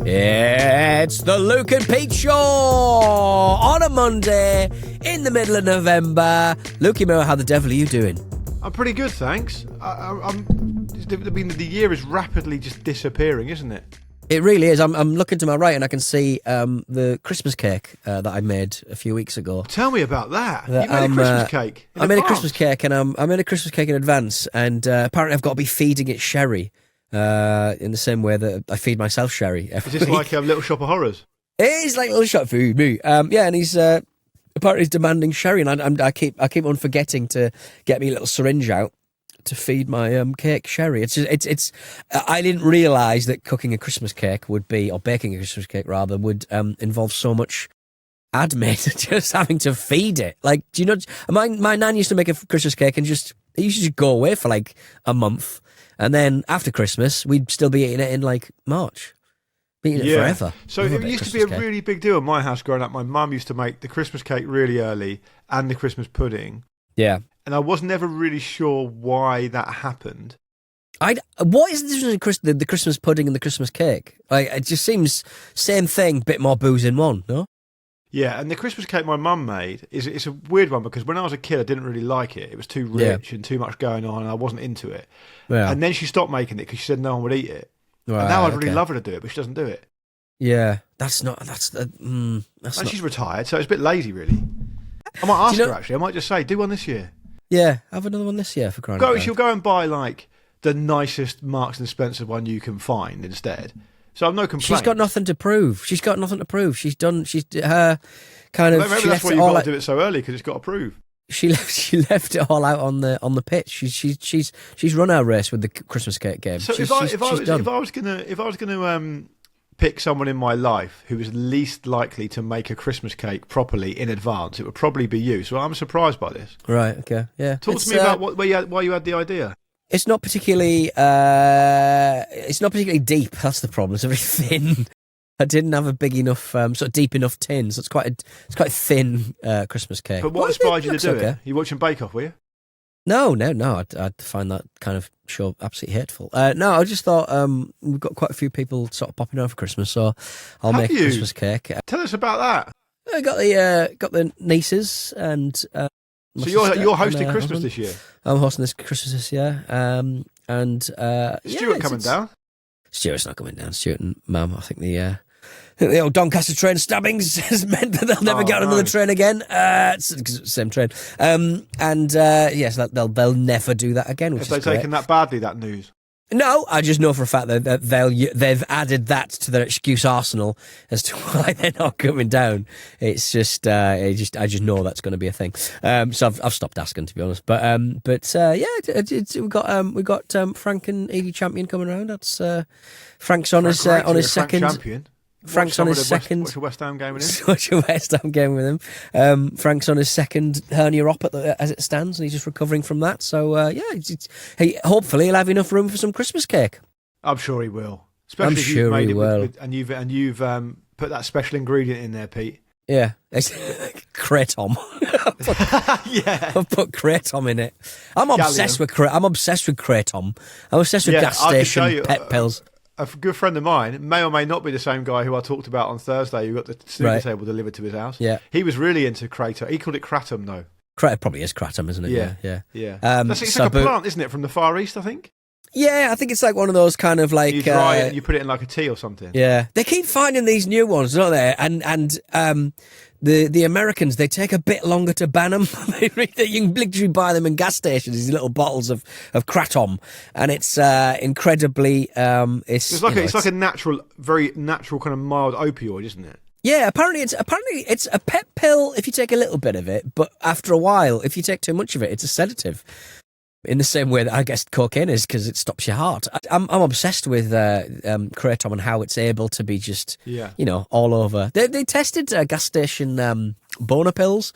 It's the Luke and Pete Show on a Monday in the middle of November. Lukey Mo, how the devil are you doing? I'm pretty good, thanks. The year is rapidly just disappearing, isn't it? It really is. I'm looking to my right and I can see the Christmas cake that I made a few weeks ago. Tell me about that. You made a Christmas cake in I made a advance. Christmas cake and I made a Christmas cake in advance, and apparently I've got to be feeding it sherry. In the same way that I feed myself sherry every Is this week. like a Little Shop of Horrors? It is like a little shop food, me. Yeah, and he's apparently he's demanding sherry, and I keep on forgetting to get me a little syringe out to feed my cake sherry. It's I didn't realise that cooking a Christmas cake would be, or baking a Christmas cake rather, would involve so much admin, just having to feed it. Like, do you know? My nan used to make a Christmas cake and it used to just go away for like a month. And then after Christmas, we'd still be eating it in like March. Eating it forever. So it used to be a really big deal in my house growing up. My mum used to make the Christmas cake really early and the Christmas pudding. Yeah. And I was never really sure why that happened. What is the difference between the Christmas pudding and the Christmas cake? Like, it just seems same thing, bit more booze in one, no? Yeah, and the Christmas cake my mum made, it's a weird one because when I was a kid, I didn't really like it. It was too rich and too much going on, and I wasn't into it. Yeah. And then she stopped making it because she said no one would eat it. Right, and now I'd really love her to do it, but she doesn't do it. Yeah, that's not. And she's retired, so it's a bit lazy, really. I might ask her, actually. I might just say, do one this year. Yeah, have another one this year for crying out loud. She'll go and buy, like, the nicest Marks and Spencer one you can find instead. So I've no complaints. She's got nothing to prove. She's her kind of. Maybe that's why you've got to do it so early, because it's got to prove. She left it all out on the pitch. She's run our race with the Christmas cake game. So if I was gonna pick someone in my life who was least likely to make a Christmas cake properly in advance, it would probably be you. So I'm surprised by this. Right. Okay. Yeah. Talk to me about why you had the idea. It's not particularly deep. That's the problem. It's very thin. I didn't have a big enough, sort of deep enough tin, so it's quite a thin Christmas cake. But what inspired you to do it? You watching Bake Off, were you? No. I'd find that kind of show absolutely hateful. No, I just thought we've got quite a few people sort of popping over for Christmas, so I'll make a Christmas cake. Tell us about that. I got the nieces and. So you're hosting Christmas this year? I'm hosting this Christmas this year. Is Stuart coming down? Stuart's not coming down. Stuart and Mum, I think the old Doncaster train stabbings has meant that they'll never get on another train again. Same train. Yes, they'll never do that again. Which Have they taken that badly, that news? No, I just know for a fact that they've added that to their excuse arsenal as to why they're not coming down. It's just I just know that's going to be a thing. So I've stopped asking, to be honest. But we got Frank and Edie Champion coming around. That's Frank's on his second. Champion. Frank's on his second. Watch a West Ham game with him. Watch a West Ham game with him. Frank's on his second hernia op as it stands, and he's just recovering from that. So hopefully he'll have enough room for some Christmas cake. I'm sure he will. Especially if you've made it and you've put that special ingredient in there, Pete. Yeah, Kratom. I've put Kratom in it. I'm obsessed with Kratom. I'm obsessed with gas station pet pills. A good friend of mine, may or may not be the same guy who I talked about on Thursday, who got the snooker table delivered to his house. Yeah, he was really into Kratom. He called it Kratom, though. Kratom probably is Kratom, isn't it? Yeah. It's like a plant, isn't it, from the Far East? I think. Yeah, I think it's like one of those kind of like you dry it and you put it in like a tea or something. Yeah, they keep finding these new ones, don't they? And the Americans, they take a bit longer to ban them. You can literally buy them in gas stations, these little bottles of Kratom, and it's incredibly. It's like a natural, very natural kind of mild opioid, isn't it? Yeah, apparently it's a pet pill if you take a little bit of it, but after a while, if you take too much of it, it's a sedative. In the same way that I guess cocaine is, because it stops your heart. I'm obsessed with Kratom and how it's able to be just, all over. They tested gas station boner pills,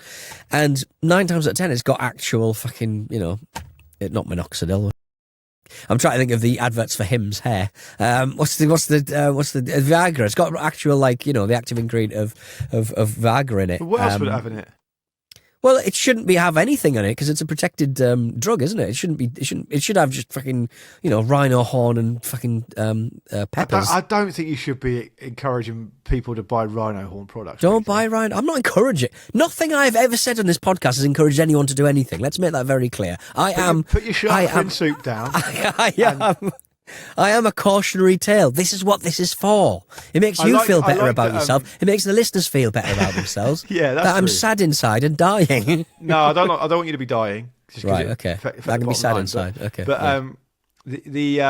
and 9 times out of 10 it's got actual fucking, not minoxidil. I'm trying to think of the adverts for Hims hair. What's the Viagra? It's got actual, the active ingredient of Viagra in it. But what else would it have in it? Well, it shouldn't have anything on it because it's a protected drug, isn't it? It shouldn't be. It should have just fucking, rhino horn and fucking peppers. I don't think you should be encouraging people to buy rhino horn products. Don't buy rhino. I'm not encouraging. Nothing I've ever said on this podcast has encouraged anyone to do anything. Let's make that very clear. Put your shark fin soup down. I am a cautionary tale. This is what this is for. It makes you feel better about yourself. It makes the listeners feel better about themselves. Yeah, that's that I'm true. sad inside and dying. No, I don't want you to be dying. Right, okay. I can be sad inside. Okay. But the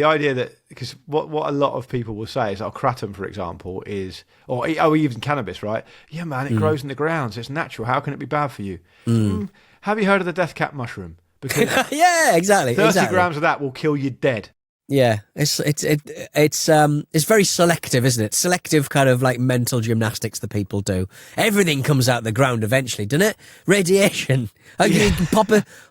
idea that, because what a lot of people will say is, kratom, for example, is, or even cannabis, right? Yeah, man, it grows in the ground, so it's natural. How can it be bad for you? Have you heard of the death cap mushroom? Because yeah, exactly. 30 grams of that will kill you dead. Yeah, it's very selective, isn't it? Selective kind of like mental gymnastics that people do. Everything comes out the ground eventually, doesn't it? Radiation. You can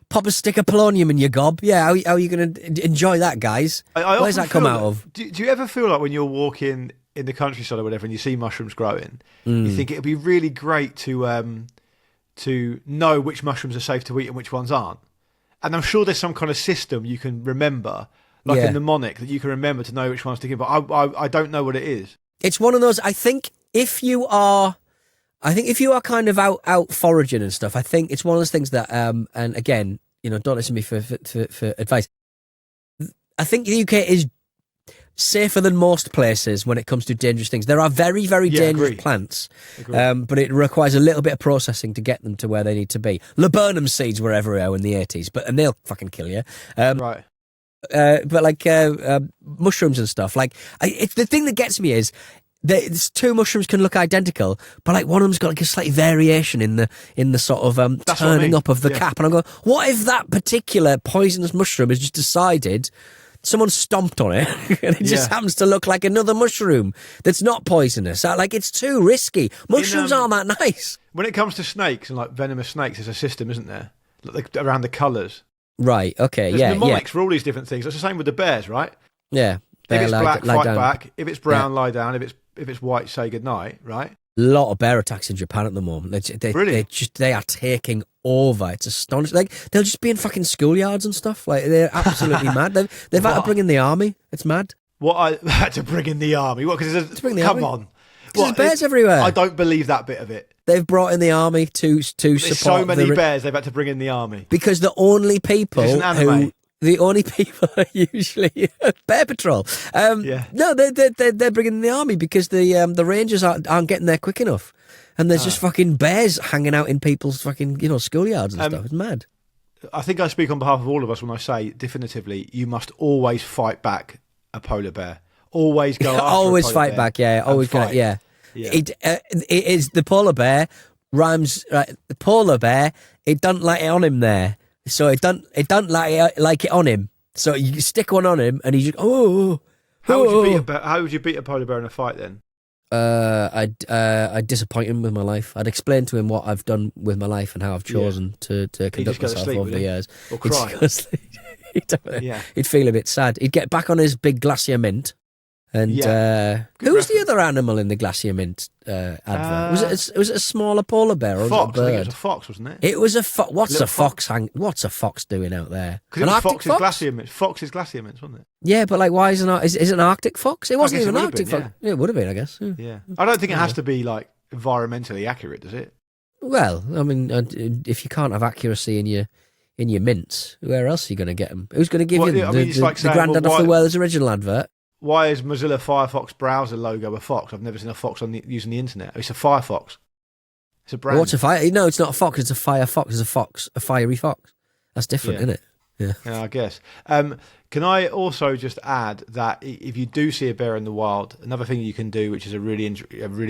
pop a stick of polonium in your gob. Yeah, how are you going to enjoy that, guys? Where's that come out of? Do you ever feel like when you're walking in the countryside or whatever and you see mushrooms growing, you think it would be really great to know which mushrooms are safe to eat and which ones aren't? And I'm sure there's some kind of system you can remember, like a mnemonic that you can remember to know which ones to give. But I don't know what it is. It's one of those. I think if you are kind of out foraging and stuff, I think it's one of those things that. And again, don't listen to me for advice. I think the UK is safer than most places when it comes to dangerous things. There are very, very dangerous plants, but it requires a little bit of processing to get them to where they need to be. Laburnum seeds were everywhere in the 80s, and they'll fucking kill you. Right. But like mushrooms and stuff, like it's the thing that gets me is two mushrooms can look identical, but like one of them's got like a slight variation in the sort of turning up of the cap, and I'm going, what if that particular poisonous mushroom has just decided? Someone stomped on it and it just happens to look like another mushroom that's not poisonous. Like, it's too risky. Mushrooms aren't that nice. When it comes to snakes and like venomous snakes, there's a system, isn't there? Like, around the colours. Right, okay, there's mnemonics for all these different things. It's the same with the bears, right? Yeah. If it's black, fight back. If it's brown, lie down. If it's white, say goodnight, right? A lot of bear attacks in Japan at the moment. They are taking over. It's astonishing. Like, they'll just be in fucking schoolyards and stuff. Like, they're absolutely mad. They've had to bring in the army. It's mad. What, I had to bring in the army? What? Because come on. There's bears everywhere. I don't believe that bit of it. They've brought in the army to support. There's so many bears. They've had to bring in the army because the only people are usually Bear Patrol. No, they're bringing in the army because the Rangers aren't getting there quick enough, and there's just fucking bears hanging out in people's fucking schoolyards and stuff. It's mad. I think I speak on behalf of all of us when I say definitively, you must always fight back a polar bear. Always go after always a polar fight bear back. Yeah, always go. Yeah. It is the polar bear rhymes. The polar bear. It doesn't like it on him there. So it don't like it on him. So you stick one on him, and he's just, How would you beat a polar bear in a fight then? I'd disappoint him with my life. I'd explain to him what I've done with my life and how I've chosen to conduct myself over the years. Or cry. He'd feel a bit sad. He'd get back on his big glacier mint. And who was the other animal in the glacier mint advert? Was it a smaller polar bear or fox? Was it a bird? I think it was a fox, wasn't it? It was a fox. What's a fox doing out there? Because it was glacier mint. Fox's glacier mints, wasn't it? Yeah, but like, why is it an Arctic fox? It wasn't even an Arctic fox. Yeah, it would have been, I guess. Yeah. I don't think it has to be like environmentally accurate, does it? Well, I mean, if you can't have accuracy in your mints, where else are you going to get them? Who's going to give you them? The granddad of the world's original advert. Why is Mozilla Firefox browser logo a fox? I've never seen a fox using the internet. It's a Firefox. It's a brand. What's a fire? No, it's not a fox. It's a firefox. It's a fox. A fiery fox. That's different, isn't it? Yeah, I guess. Can I also just add that if you do see a bear in the wild, another thing you can do, which is a really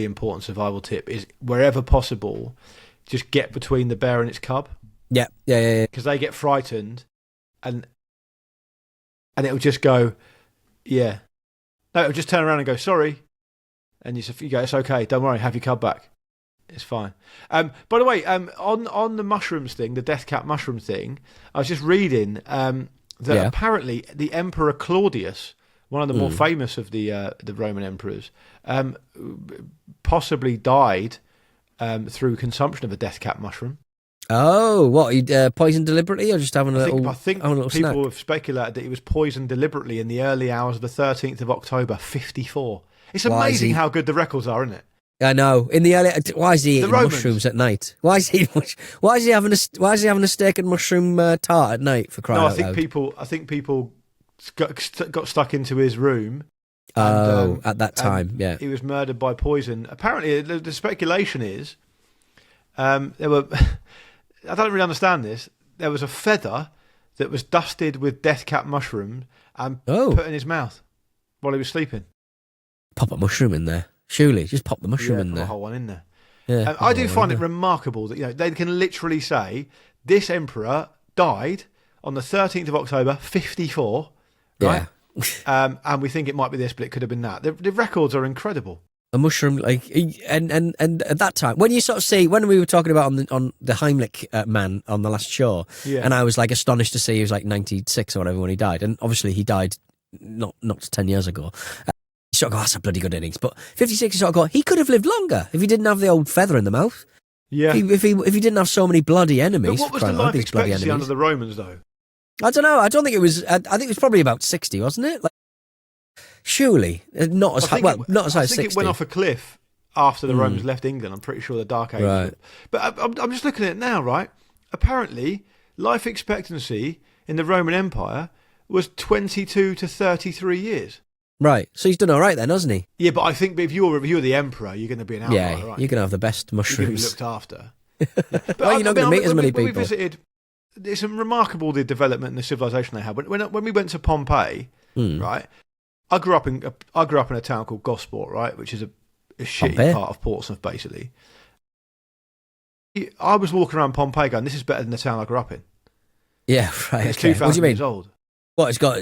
important survival tip, is wherever possible, just get between the bear and its cub. Yeah. Because they get frightened, and it'll just go, yeah. No, it'll just turn around and go, sorry. And you go, it's okay, don't worry, have your cub back. It's fine. By the way, on the mushrooms thing, the death cap mushroom thing, I was just reading that apparently the Emperor Claudius, one of the more famous of the Roman emperors, possibly died through consumption of a death cap mushroom. Oh, what? He poisoned deliberately, or just having a little? I think having a little people snack? have speculated that he was poisoned deliberately in the early hours of the 13th of October, 54. It's amazing how good the records are, isn't it? I know. In the early, why is he The eating Romans. mushrooms at night? Why is he having a steak and mushroom tart at night for crying out loud? I think people got stuck into his room. Oh, at that time, yeah. He was murdered by poison. Apparently, the speculation is there were. I don't really understand this. There was a feather that was dusted with death cap mushrooms and put in his mouth while he was sleeping. Pop a mushroom in there. Surely, just pop the mushroom in there. A whole one in there. Yeah, I do find it remarkable that they can literally say this emperor died on the 13th of October, 54, right? Yeah. And we think it might be this, but it could have been that. The records are incredible. A mushroom, and at that time, when you sort of see, when we were talking about on the Heimlich man on the last show, and I was like astonished to see he was like 96 or whatever when he died, and obviously he died not 10 years ago. You sort of go, that's a bloody good innings. But 56, you sort of go, he could have lived longer if he didn't have the old feather in the mouth. Yeah. If he didn't have so many bloody enemies. But what was the life expectancy under the Romans, though? I don't know. I don't think it was. I think it was probably about 60, wasn't it? Like, surely not as high. Well, not as high as 60. I think it went off a cliff after the Romans left England. I'm pretty sure the Dark Ages. Right. But I'm just looking at it now, right? Apparently, life expectancy in the Roman Empire was 22 to 33 years. Right, so he's done all right then, hasn't he? Yeah, but I think if you're the emperor, you're going to be an outlier, right? You're going to have the best mushrooms. You're going to be looked after. But well, you're not going to meet as many people. We visited. It's remarkable the development and the civilization they had. When we went to Pompeii, right? I grew up in a town called Gosport, right, which is a shitty part of Portsmouth, basically. I was walking around Pompeii going, "This is better than the town I grew up in." Yeah, right. It's 2,000 years old. What it's got?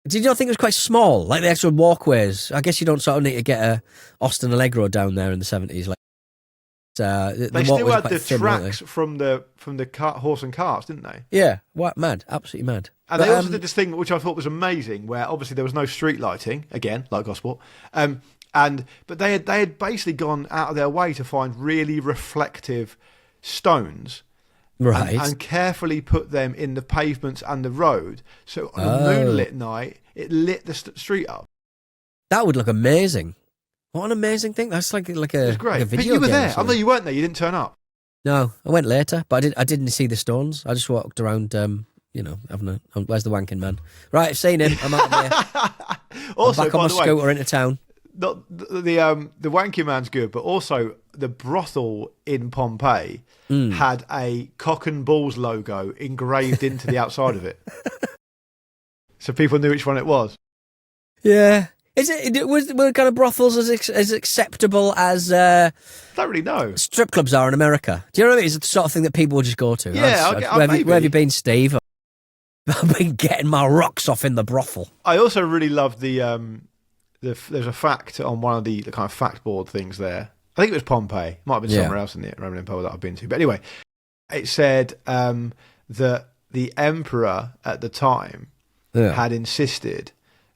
Did you not think it was quite small, like the actual walkways? I guess you don't sort of need to get a Austin Allegro down there in the 70s. Like, they still had the tracks from the horse and carts, didn't they? Yeah, what mad, absolutely mad. And they also did this thing which I thought was amazing, where obviously there was no street lighting again, like Gosport, but they had basically gone out of their way to find really reflective stones. Right. And carefully put them in the pavements and the road. So on a moonlit night, it lit the street up. That would look amazing. What an amazing thing. That's like a, it was great. like a video but you were game there. I know you weren't there. You didn't turn up. No, I went later, but I didn't see the stones. I just walked around, having where's the wanking man? Right, I've seen him. I'm out of here. Also, I'm back on my scooter into town. The wanky man's good, but also the brothel in Pompeii had a cock and balls logo engraved into the outside of it, so people knew which one it was. Yeah, were kind of brothels as acceptable as I don't really know strip clubs are in America? Do you know what I mean? It's the sort of thing that people will just go to. Yeah, where have you been, Steve? I've been getting my rocks off in the brothel. I also really love there's a fact on one of the kind of fact board things there. I think it was Pompeii. It might have been somewhere else in the Roman Empire that I've been to. But anyway, it said that the emperor at the time had insisted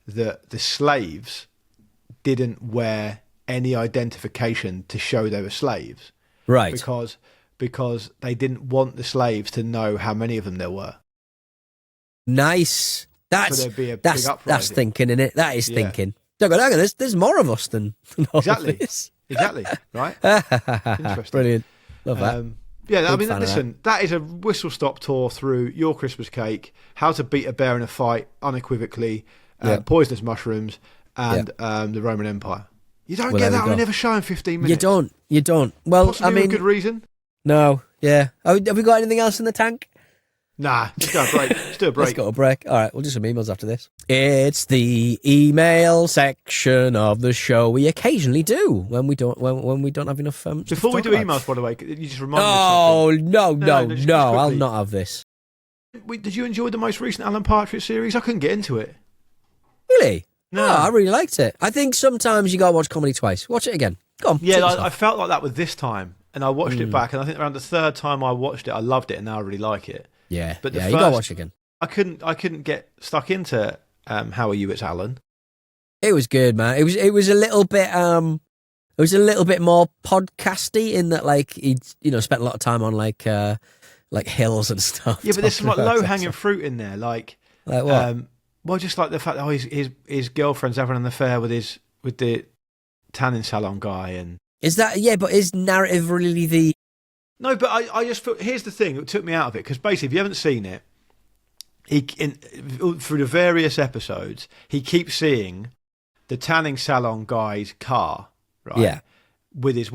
that the slaves didn't wear any identification to show they were slaves. Right. Because they didn't want the slaves to know how many of them there were. Nice. That's thinking, innit? That is thinking. Don't go, hang on, there's more of us than all exactly. of this. Exactly, right? Interesting. Brilliant. Love that. Yeah, I mean, listen, that is a whistle-stop tour through your Christmas cake, how to beat a bear in a fight unequivocally, poisonous mushrooms, and the Roman Empire. You don't get that on another show in 15 minutes. You don't. Well, possibly I mean, a good reason? No, yeah. Have we got anything else in the tank? Nah, let's go a break. Let's do a break. Let's go a break. All right, we'll do some emails after this. It's the email section of the show. We occasionally do when we don't have enough. Before we do emails, by the way, you just remind me of something. No, I'll not have this. Did you enjoy the most recent Alan Partridge series? I couldn't get into it. Really? No, I really liked it. I think sometimes you gotta watch comedy twice. Watch it again. Go on. Yeah, I felt like that with this time, and I watched it back, and I think around the third time I watched it, I loved it, and now I really like it. Yeah, but you gotta watch it again. I couldn't get stuck into How Are You? It's Alan. It was good, man. It was a little bit It was a little bit more podcasty in that, like, he'd spent a lot of time on like hills and stuff. Yeah, but there's some like low hanging fruit in there, like what? Well, just like the fact that his girlfriend's having an affair with the tanning salon guy, and is that but is narrative really the? No, but I just thought, here's the thing that took me out of it, because basically, if you haven't seen it, through the various episodes, he keeps seeing the tanning salon guy's car, right? Yeah. With his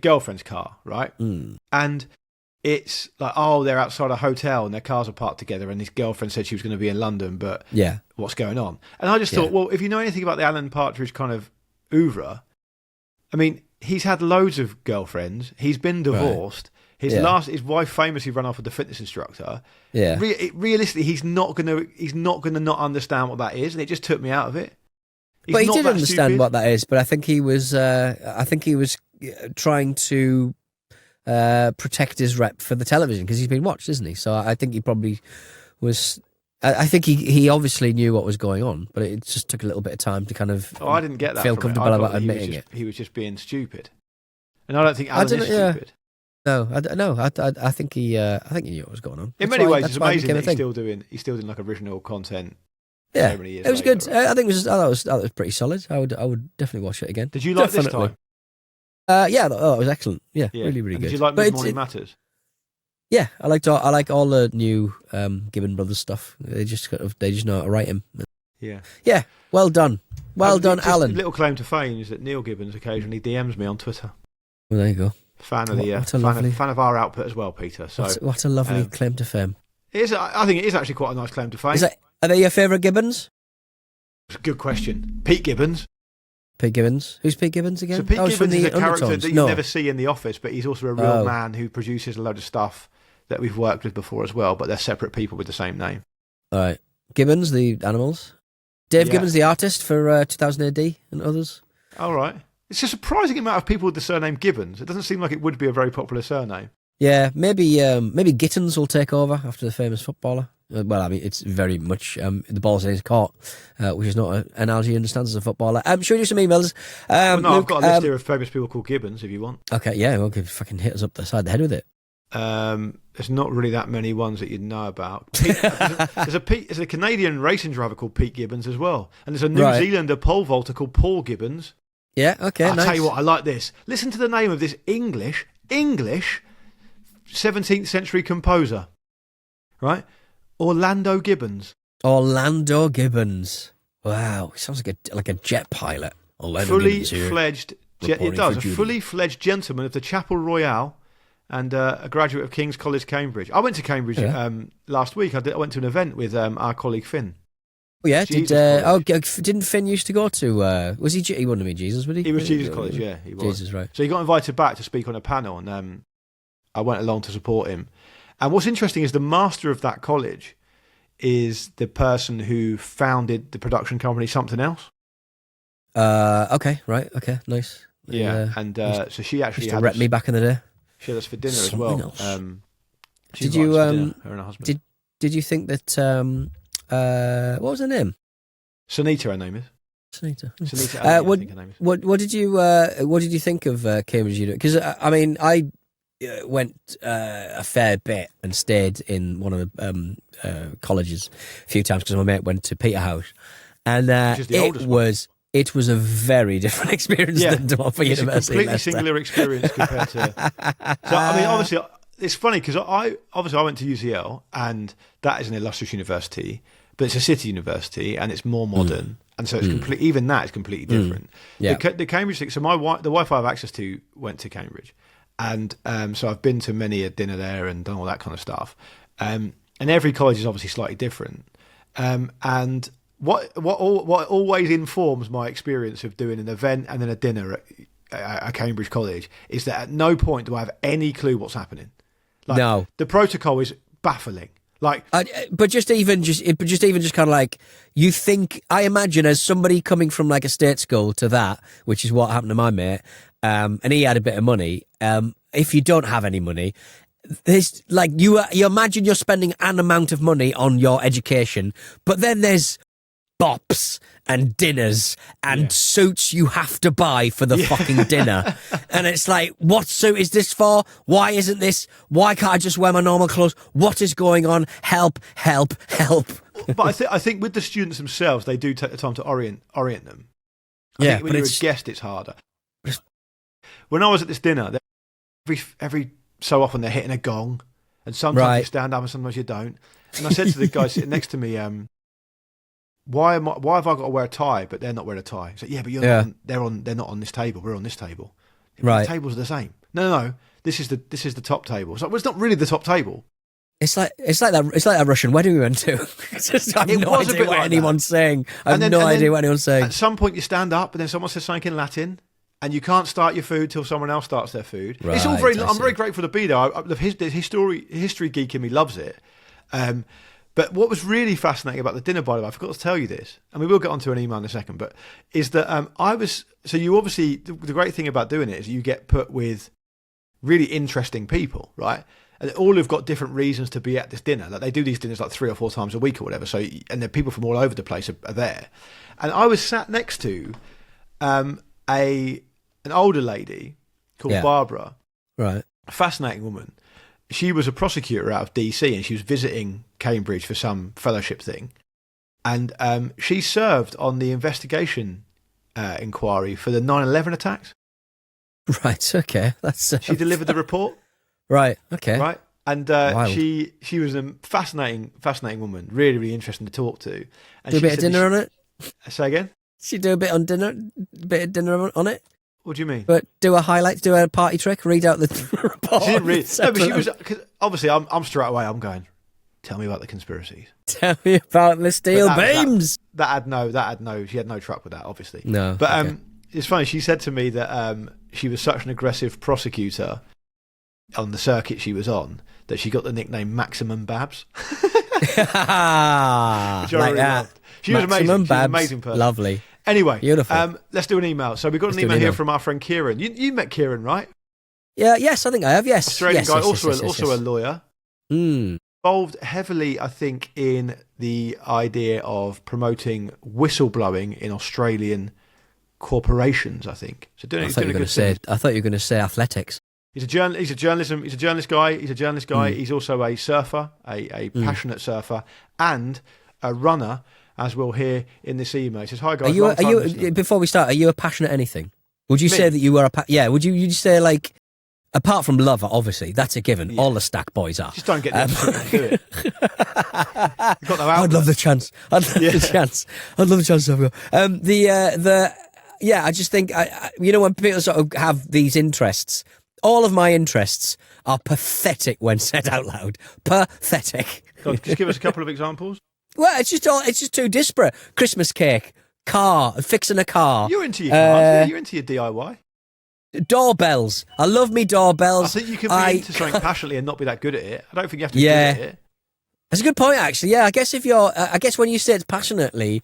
girlfriend's car, right? Mm. And it's like, oh, they're outside a hotel and their cars are parked together, and his girlfriend said she was going to be in London, but what's going on? And I just thought, well, if you know anything about the Alan Partridge kind of oeuvre, I mean, he's had loads of girlfriends. He's been divorced. Right. His wife famously ran off with the fitness instructor. Yeah. Realistically, he's not gonna not understand what that is, and it just took me out of it. But he did understand what that is. But I think he was trying to protect his rep for the television, because he's been watched, isn't he? So I think he probably was. I think he obviously knew what was going on, but it just took a little bit of time to kind of. Oh, I didn't get that. Feel comfortable about admitting it. He was just being stupid, and I don't think Alan is stupid. No, I think he knew what was going on. In many ways, it's amazing that he's still doing like original content. Yeah, so many years it was later, good. right? I think it was pretty solid. I would definitely watch it again. Did you like definitely. this Yeah, time? it was excellent. Yeah, really, really and good. Did you like Mid Morning Matters? Yeah, I like all the new Gibbon Brothers stuff. They just know how to write him. Yeah. Well done, Alan. A little claim to fame is that Neil Gibbons occasionally DMs me on Twitter. Well, there you go. Fan of our output as well, Peter. So what a lovely claim to fame. I think it is actually quite a nice claim to fame. Are they your favourite Gibbons? It's a good question. Pete Gibbons. Pete Gibbons. Who's Pete Gibbons again? So Pete Gibbons is a character that you never see in The Office, but he's also a real man who produces a load of stuff that we've worked with before as well, but they're separate people with the same name. All right. Gibbons, the animals. Dave Gibbons, the artist for 2000 AD and others. All right. It's a surprising amount of people with the surname Gibbons. It doesn't seem like it would be a very popular surname. Yeah, maybe Gittins will take over after the famous footballer. Well, I mean, it's very much the ball's in his court, which is not an analogy he understands as a footballer. Should we do some emails? Luke, I've got a list here of famous people called Gibbons, if you want. Okay, yeah, well, fucking hit us up the side of the head with it. There's not really that many ones that you'd know about. There's a Canadian racing driver called Pete Gibbons as well, and there's a New Zealander pole vaulter called Paul Gibbons. Yeah, okay, I'll tell you what, I like this. Listen to the name of this English 17th century composer, right? Orlando Gibbons. Orlando Gibbons. Wow, sounds like a jet pilot. Fully fledged gentleman of the Chapel Royale, and a graduate of King's College, Cambridge. I went to Cambridge last week. I went to an event with our colleague Finn. Oh, yeah, didn't Finn used to go to? Was he? He wouldn't have been Jesus, would he? He was Jesus College, yeah, he was. Jesus, right? So he got invited back to speak on a panel, and I went along to support him. And what's interesting is the master of that college is the person who founded the production company Something Else. Okay, right, okay, nice. Yeah, so she actually used to rep me back in the day. She had us for dinner as well. Did you? Her and her husband. Did you think that? What was her name? Sunita, her name is. Sunita. I think her name is. What did you think of Cambridge Uni? Because I mean, I went a fair bit and stayed in one of the colleges a few times because my mate went to Peterhouse, and it was a very different experience than Dartmouth University. It's a completely singular experience compared to. So I mean, obviously, it's funny because I went to UCL, and that is an illustrious university, but it's a city university, and it's more modern, and so it's complete. Even that is completely different. Yeah. The Cambridge thing. So the Wi-Fi I have access to went to Cambridge, and so I've been to many a dinner there and done all that kind of stuff. And every college is obviously slightly different. And what always informs my experience of doing an event and then a dinner at Cambridge College is that at no point do I have any clue what's happening. No, the protocol is baffling. But just even kind of like you think. I imagine as somebody coming from like a state school to that, which is what happened to my mate, and he had a bit of money. If you don't have any money, there's like you imagine you're spending an amount of money on your education, but then there's bops and dinners and suits you have to buy for the fucking dinner. And it's like, what suit is this for? Why isn't this? Why can't I just wear my normal clothes? What is going on? Help, help, help. But I think with the students themselves, they do take the time to orient them. I think when you're a guest, it's harder. When I was at this dinner, every so often they're hitting a gong, and sometimes you stand up and sometimes you don't. And I said to the guy sitting next to me, why have I got to wear a tie, but they're not wearing a tie? He's like, yeah, but they're not on this table. We're on this table. Right. The tables are the same. No. This is the top table. It's like, well, it's not really the top table. It's like that Russian wedding we went to. I have no idea what anyone's saying. I have no idea what anyone's saying. At some point, you stand up, and then someone says something in Latin, and you can't start your food till someone else starts their food. Right, it's all very. I'm very grateful to be there. The history geek in me loves it. But what was really fascinating about the dinner, by the way, I forgot to tell you this, and we will get onto an email in a second, but is that you obviously, the great thing about doing it is you get put with really interesting people, right? And all have got different reasons to be at this dinner. Like they do these dinners like 3 or 4 times a week or whatever. So, and the people from all over the place are there. And I was sat next to an older lady called Barbara, right? A fascinating woman. She was a prosecutor out of DC, and she was visiting Cambridge for some fellowship thing. And she served on the investigation inquiry for the 9/11 attacks. Right. Okay. She delivered the report. Right. Okay. Right. And she was a fascinating woman, really, really interesting to talk to. And do a bit of dinner on it? Say again? She do a bit of dinner on it? What do you mean? But do a highlight, do a party trick, read out the report. She didn't read. No, but she was, cause obviously I'm straight away, I'm going, tell me about the conspiracies. Tell me about the steel beams. That had no, she had no truck with that, obviously. No. But it's funny, she said to me that she was such an aggressive prosecutor on the circuit she was on that she got the nickname Maximum Babs. Like that. She was amazing. She was an amazing person. Lovely. Anyway, beautiful. Let's do an email. So we got an email here from our friend Kieran. You met Kieran, right? Yeah. Yes, I think I have. Yes. Australian guy, also a lawyer. Mm. Involved heavily, I think, in the idea of promoting whistleblowing in Australian corporations. I think. So I thought you were going to say athletics. He's a journalist guy. He's also a surfer, a passionate surfer, and a runner, as we'll hear in this email. He says, "Hi guys, before we start, are you a passionate anything? Would you say that you were would you say, like, apart from lover, obviously, that's a given. Yeah. All the Stack boys are. Just don't get them to do it. Got no I'd love the chance. I'd love the chance to have I just think, when people sort of have these interests, all of my interests are pathetic when said out loud. Pathetic. God, just give us a couple of examples. Well, it's just too disparate. Christmas cake, car, fixing a car. You're into your cars. You're into your DIY. Doorbells. I love me doorbells. I think you can be into something passionately and not be that good at it. I don't think you have to be good at it. That's a good point, actually. Yeah, I guess when you say it's passionately,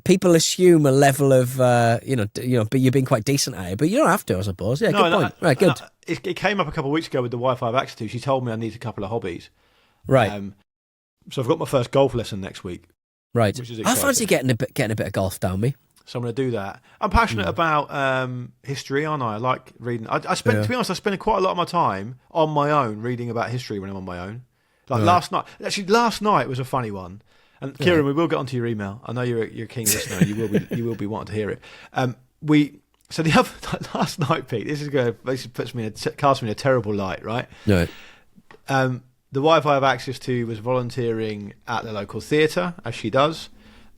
people assume a level of, but you're being quite decent at it. But you don't have to, I suppose. Yeah, good point. Right, good. It came up a couple of weeks ago with the Wi-Fi I've access to. She told me I need a couple of hobbies. Right. So I've got my first golf lesson next week. Right. Which is exciting. I fancy getting a bit of golf down me. So I'm going to do that. I'm passionate about history, aren't I? I like reading. To be honest, I spend quite a lot of my time on my own reading about history when I'm on my own. Like last night. Actually, last night was a funny one. And Kieran, we will get onto your email. I know you're a keen listener. You will be wanting to hear it. So the other last night, Pete. This casts me in a terrible light, right? No. The Wi-Fi I have access to was volunteering at the local theatre, as she does,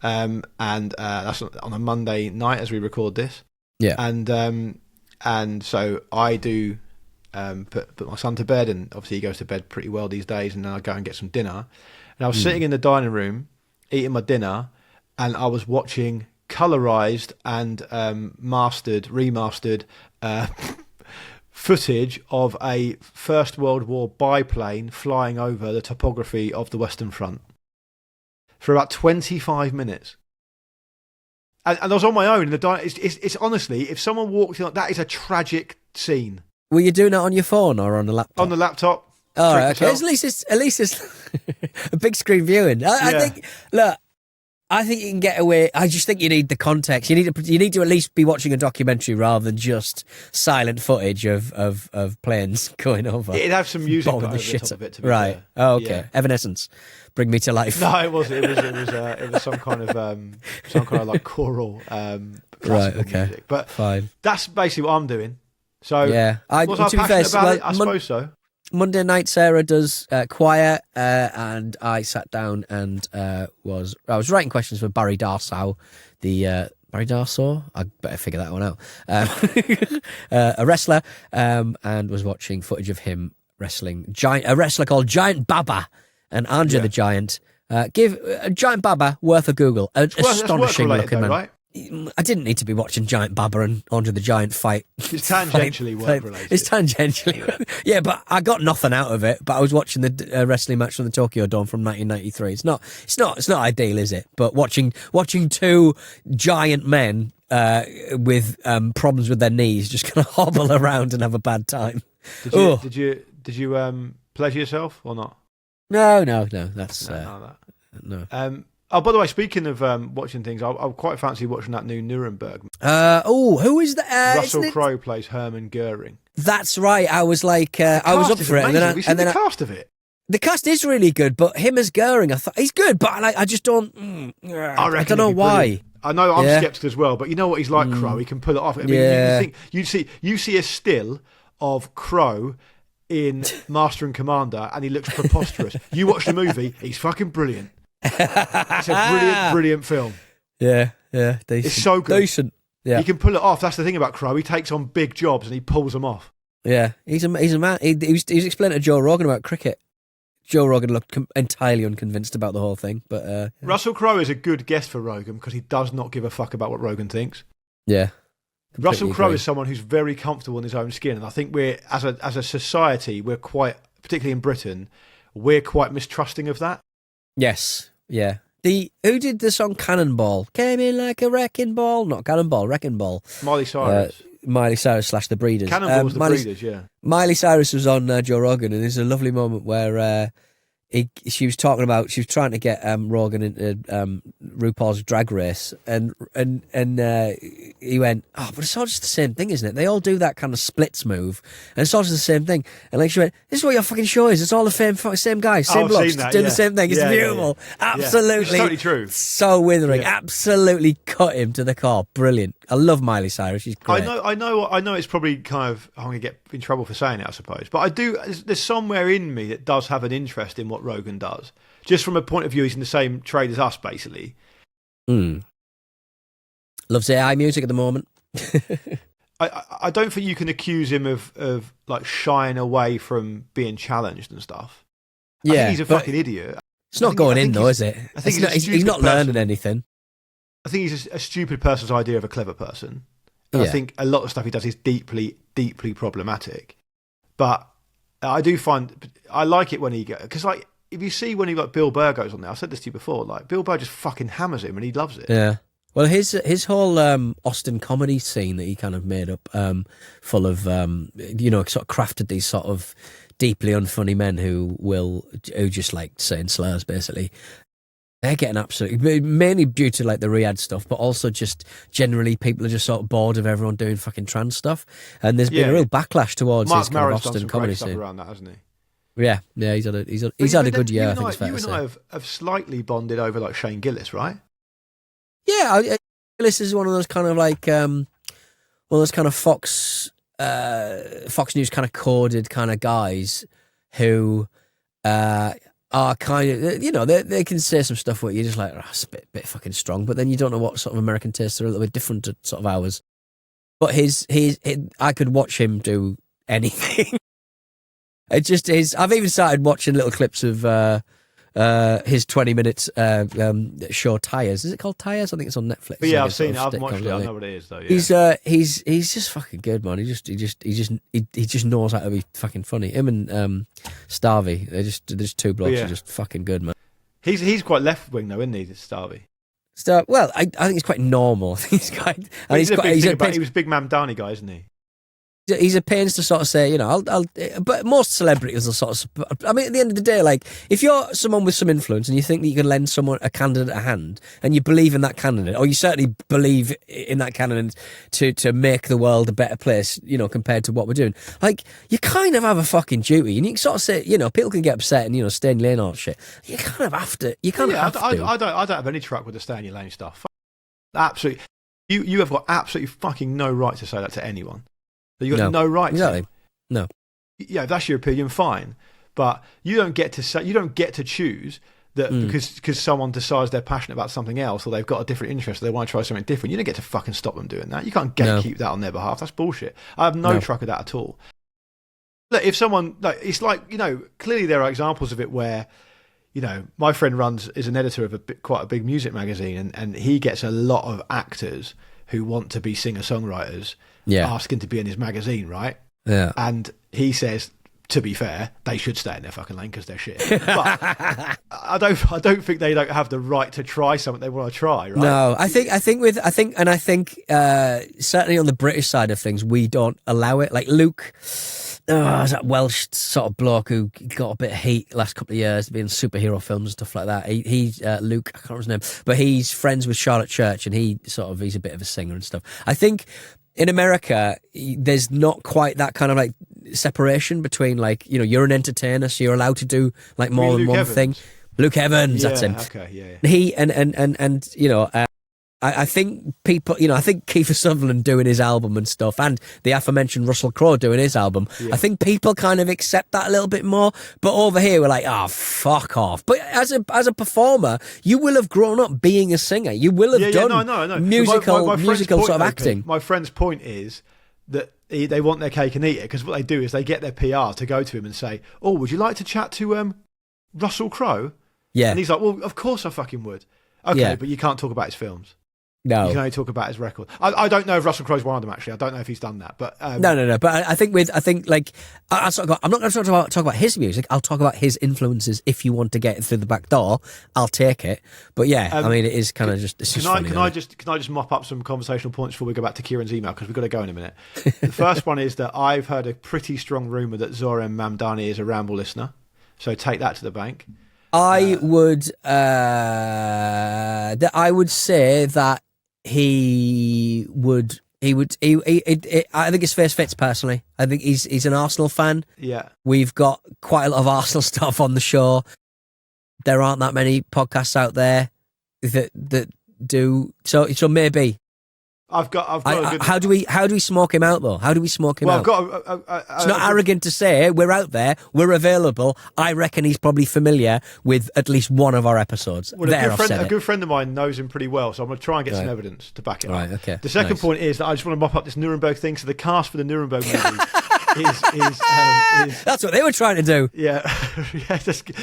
and that's on a Monday night as we record this. Yeah. And so I do put my son to bed, and obviously he goes to bed pretty well these days, and then I go and get some dinner. And I was sitting in the dining room eating my dinner, and I was watching colorized and remastered footage of a First World War biplane flying over the topography of the Western Front for about 25 minutes. And I was on my own in the dining. It's honestly, if someone walked in, that is a tragic scene. Were you doing it on your phone or on the laptop? On the laptop. Oh, okay. At least it's a big screen viewing. I think. Look, I think you can get away. I just think you need the context. You need to at least be watching a documentary rather than just silent footage of planes going over. It'd have some music put over the top of it, to be right. fair. Oh, okay. Yeah. Evanescence, Bring Me to Life. No, it wasn't. It was some kind of like choral classical music. But fine. That's basically what I'm doing. So yeah, was I passionate about it? I suppose so. Monday night, Sarah does choir, and I sat down and I was writing questions for Barry Darsow, Barry Darsow. I better figure that one out. A wrestler, and was watching footage of him wrestling a wrestler called Giant Baba, and Andre the Giant. Give Giant Baba worth a Google. Astonishing looking man. Right? I didn't need to be watching Giant Baba and Andre the Giant fight. It's tangentially work related. It's tangentially, yeah. But I got nothing out of it. But I was watching the wrestling match from the Tokyo Dome from 1993. It's not ideal, is it? But watching two giant men with problems with their knees just kind of hobble around and have a bad time. Did you pleasure yourself or not? No. That's no. Oh, by the way, speaking of watching things, I quite fancy watching that new Nuremberg. Who is that? Russell Crowe plays Hermann Goering. That's right. I was like, I was up for it, have you seen the cast of it? The cast is really good, but him as Goering, I thought he's good, but I just don't. I don't know why. Brilliant. I know I'm sceptical as well, but you know what he's like, Crowe. He can pull it off. I mean, you see a still of Crowe in Master and Commander, and he looks preposterous. You watch the movie; he's fucking brilliant. It's a brilliant film. Yeah, decent. It's so good. Decent. Yeah, he can pull it off. That's the thing about Crowe. He takes on big jobs and he pulls them off. Yeah, he's a man. He was explaining to Joe Rogan about cricket. Joe Rogan looked entirely unconvinced about the whole thing. But Russell Crowe is a good guest for Rogan because he does not give a fuck about what Rogan thinks. Yeah, Russell Crowe is someone who's very comfortable in his own skin, and I think we're as a society, we're quite, particularly in Britain, we're quite mistrusting of that. Yes. Yeah. Who did the song Cannonball? Came in like a wrecking ball. Not Cannonball, Wrecking Ball. Miley Cyrus. Miley Cyrus / The Breeders. Cannonball's The Breeders, yeah. Miley Cyrus was on Joe Rogan, and there's a lovely moment where she was trying to get Rogan into RuPaul's Drag Race, and he went, but it's all just the same thing, isn't it? They all do that kind of splits move, and it's all just the same thing. And like she went, this is what your fucking show is. It's all the same guys, same blokes, doing the same thing. It's beautiful, absolutely, it's totally true. So withering, absolutely cut him to the core. Brilliant. I love Miley Cyrus. She's great. I know. It's probably kind of, I'm going to get in trouble for saying it, I suppose, but I do. There's somewhere in me that does have an interest in what Rogan does, just from a point of view he's in the same trade as us, basically. Loves AI music at the moment. I don't think you can accuse him of like shying away from being challenged and stuff. I think he's a fucking idiot. It's not going in though, is it? I think he's not learning anything. I think he's a stupid person's idea of a clever person. And I think a lot of stuff he does is deeply, deeply problematic. But I do find, I like it when he goes, because like, if you see when Bill Burr goes on there, I've said this to you before, like Bill Burr just fucking hammers him and he loves it. Yeah. Well, his whole Austin comedy scene that he kind of made up, full of, sort of crafted these sort of deeply unfunny men who just like saying slurs, basically. They're getting absolutely, mainly due to like the Riyadh stuff, but also just generally people are just sort of bored of everyone doing fucking trans stuff. And there's been a real backlash towards Mark his kind of Maron's Austin comedy scene. around that, hasn't he? Yeah, he's had a good year. I think it's fair to say. You and I have slightly bonded over like Shane Gillis, right? Yeah, Gillis is one of those kind of like one of those kind of Fox News kind of coded kind of guys who are kind of, they can say some stuff where you're just like, it's a bit fucking strong, but then you don't know what sort of American tastes are a little bit different to sort of ours. But I could watch him do anything. It just is. I've even started watching little clips of his 20 minutes show Tires. Is it called Tires? I think it's on Netflix. But yeah, I've seen it. I haven't watched it. I know what it is though. Yeah. He's just fucking good, man. He just knows how to be fucking funny. Him and Starvey, they're just two blokes who are just fucking good, man. He's quite left wing though, isn't he, Starvey? Well, I think he's quite normal. I think he's quite. He was a big Mamdani guy, isn't he? He's a pains to sort of say, but most celebrities will sort of. I mean, at the end of the day, like if you're someone with some influence and you think that you can lend someone a candidate a hand, and you believe in that candidate, or you certainly believe in that candidate to make the world a better place, compared to what we're doing, like you kind of have a fucking duty, and you can sort of say, people can get upset and stay in your lane and all that shit. You kind of have to. You kind of have to. I don't have any truck with the stay in your lane stuff. Absolutely, you have got absolutely fucking no right to say that to anyone. You've got no right to. No. Yeah, if that's your opinion, fine. But you don't get to say, you don't get to choose that because someone decides they're passionate about something else or they've got a different interest or they want to try something different. You don't get to fucking stop them doing that. You can't gatekeep that on their behalf. That's bullshit. I have no truck with that at all. Look, if someone, it's like, clearly there are examples of it where, my friend is an editor of quite a big music magazine and he gets a lot of actors who want to be singer-songwriters asking to be in his magazine, right? Yeah. And he says, to be fair, they should stay in their fucking lane because they're shit. But I don't think they don't have the right to try something they want to try, right? No, I think certainly on the British side of things, we don't allow it. Like Luke, that Welsh sort of bloke who got a bit of heat last couple of years being superhero films and stuff like that. He's Luke, I can't remember his name, but he's friends with Charlotte Church and he's a bit of a singer and stuff. I think in America, there's not quite that kind of like separation between like, you're an entertainer, so you're allowed to do like more than one thing. Luke Evans, that's him. Okay, yeah. He I think people, I think Kiefer Sutherland doing his album and stuff, and the aforementioned Russell Crowe doing his album, I think people kind of accept that a little bit more. But over here, we're like, oh, fuck off. But as a performer, you will have grown up being a singer. You will have done musical sort of acting. My friend's point is that they want their cake and eat it, because what they do is they get their PR to go to him and say, oh, would you like to chat to Russell Crowe? Yeah. And he's like, well, of course I fucking would. Okay, but you can't talk about his films. No, you can only talk about his record. I don't know if Russell Crowe's one of them. Actually, I don't know if he's done that. But no. But I think like I'm not going to talk about his music. I'll talk about his influences. If you want to get it through the back door, I'll take it. But yeah, I mean, it is kind of just. Can I just mop up some conversational points before we go back to Kieran's email, because we've got to go in a minute. The first one is that I've heard a pretty strong rumor that Zoran Mamdani is a Ramble listener. So take that to the bank. I would say that he would. I think his face fits personally. I think he's an Arsenal fan. Yeah, we've got quite a lot of Arsenal stuff on the show. There aren't that many podcasts out there that do so. So maybe. How do we smoke him out though? How do we smoke him out? It's not arrogant to say we're out there, we're available. I reckon he's probably familiar with at least one of our episodes. Well, a good friend of mine knows him pretty well, so I'm going to try and get some evidence to back it up. Right, okay. The second point is that I just want to mop up this Nuremberg thing. So the cast for the Nuremberg movie is that's what they were trying to do. Yeah.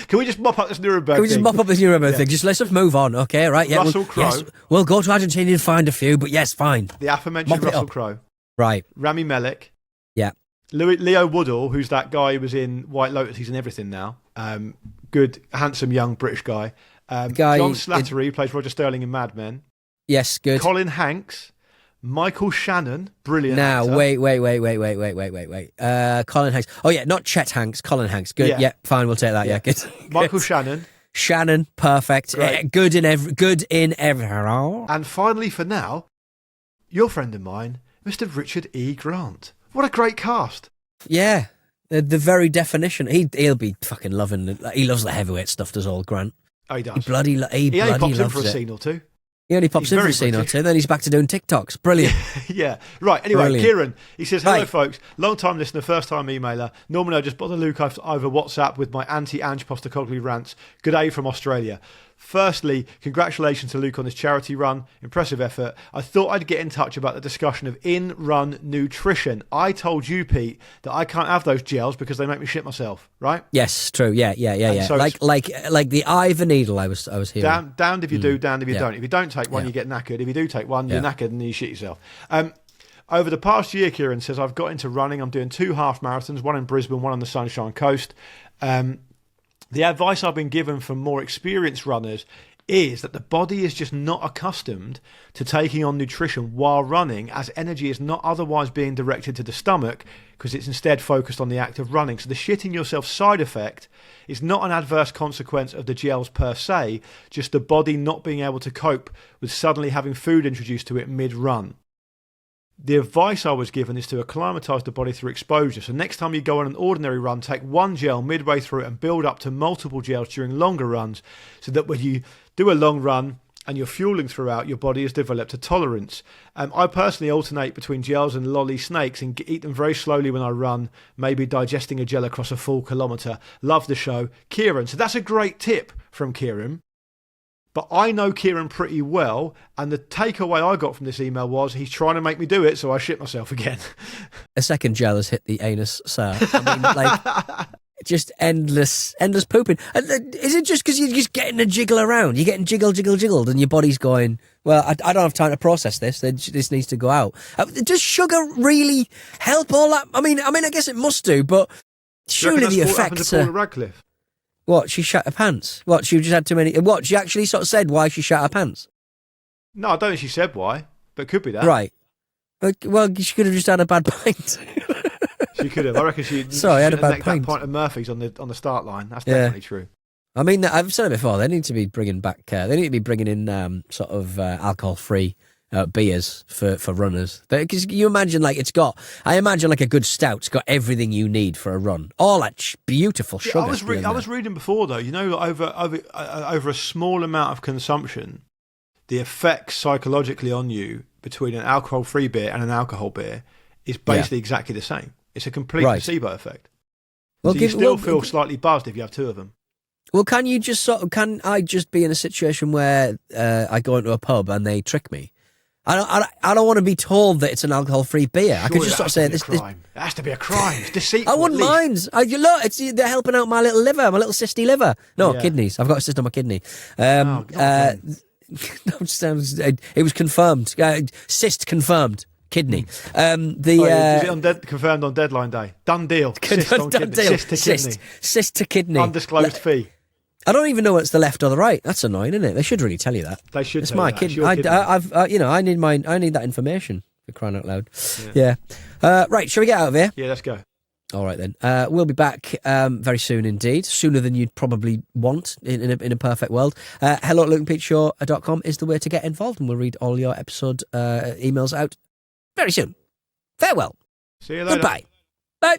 Can we just mop up this Nuremberg thing? Can we just mop up this Nuremberg thing? Just let's move on, okay? Right? Yeah. Russell Crowe. Yes, we'll go to Argentina and find a few, but yes, fine. The aforementioned Russell Crowe. Right. Rami Malek. Yeah. Leo Woodall, who's that guy who was in White Lotus. He's in everything now. Good, handsome, young British guy. John Slattery, who plays Roger Sterling in Mad Men. Yes, good. Colin Hanks. Michael Shannon, brilliant now, actor. wait. Colin Hanks. Oh, yeah, not Chet Hanks. Colin Hanks. Good. Yeah, fine, we'll take that. Yeah, good. Michael Shannon. Shannon, perfect. Good in every. And finally, for now, your friend of mine, Mr. Richard E. Grant. What a great cast. Yeah, the very definition. He'll be fucking loving it. He loves the heavyweight stuff, does old Grant. Oh, he does. He bloody pops in for a it. scene or two. He only pops in for a scene or two, then he's back to doing TikToks. Brilliant. Yeah. Right. Anyway, brilliant. Kieran, he says, hello, Right. folks. Long-time listener, first-time emailer. Normally, I just bother Luke over WhatsApp with my anti-Ange Postecoglou rants. Good day from Australia. Firstly, congratulations to Luke on his charity run. Impressive effort. I thought I'd get in touch about the discussion of in-run nutrition. I told you, Pete, that I can't have those gels because they make me shit myself, right? Yes, true. Yeah. So like the eye of a needle I was hearing. Damned if you do, damned if you don't. If you don't take one, you get knackered. If you do take one, you're knackered and you shit yourself. Over the past year, Kieran says, I've got into running. I'm doing 2 half marathons, one in Brisbane, one on the Sunshine Coast. The advice I've been given from more experienced runners is that the body is just not accustomed to taking on nutrition while running, as energy is not otherwise being directed to the stomach because it's instead focused on the act of running. So the shitting yourself side effect is not an adverse consequence of the gels per se, just the body not being able to cope with suddenly having food introduced to it mid-run. The advice I was given is to acclimatise the body through exposure. So next time you go on an ordinary run, take one gel midway through it and build up to multiple gels during longer runs, so that when you do a long run and you're fueling throughout, your body has developed a tolerance. I personally alternate between gels and lolly snakes and eat them very slowly when I run, maybe digesting a gel across a full kilometre. Love the show. Kieran. So that's a great tip from Kieran. But I know Kieran pretty well, and the takeaway I got from this email was he's trying to make me do it, so I shit myself again. A second gel has hit the anus, sir. I mean, like, just endless pooping. Is it just because you're just getting a jiggle around? You're getting jiggled, and your body's going, well, I don't have time to process this. This needs to go out. Does sugar really help all that? I mean, I guess it must do, but surely the effects are... Radcliffe? What, she shat her pants? What, she just had too many... What, she actually sort of said why she shat her pants? No, I don't think she said why, but it could be that. Right. Well, she could have just had a bad pint. She could have. I reckon she had a bad pint. That pint of Murphy's on the start line. That's definitely true. I mean, I've said it before, they need to be bringing back... they need to be bringing in sort of alcohol-free beers for runners. Because you imagine, like, I imagine like a good stout's got everything you need for a run. All that beautiful sugar. I was reading before, though, you know, over a small amount of consumption, the effects psychologically on you between an alcohol-free beer and an alcohol beer is basically exactly the same. It's a complete placebo effect. Well, so you still feel slightly buzzed if you have two of them. Well, can I just be in a situation where I go into a pub and they trick me? I don't want to be told that it's an alcohol-free beer. Surely I could just sort of say this. It has to be a crime. It's deceitful. I wouldn't mind. Look, they're helping out my little liver, my little cysty liver. No, kidneys. I've got a cyst on my kidney. It was confirmed. Cyst confirmed. Kidney. Is it confirmed on deadline day? Done deal. Cyst on kidney. Cyst to kidney. Cyst to kidney. Undisclosed fee. I don't even know what's the left or the right. That's annoying, isn't it? They should really tell you that. They should. It's my kidney. I need that information, for crying out loud. Yeah. Right. Shall we get out of here? Yeah, let's go. All right then. We'll be back very soon indeed, sooner than you'd probably want in a perfect world. hello@lukeandpeteshow.com is the way to get involved, and we'll read all your episode emails out very soon. Farewell. See you later. Goodbye. Bye.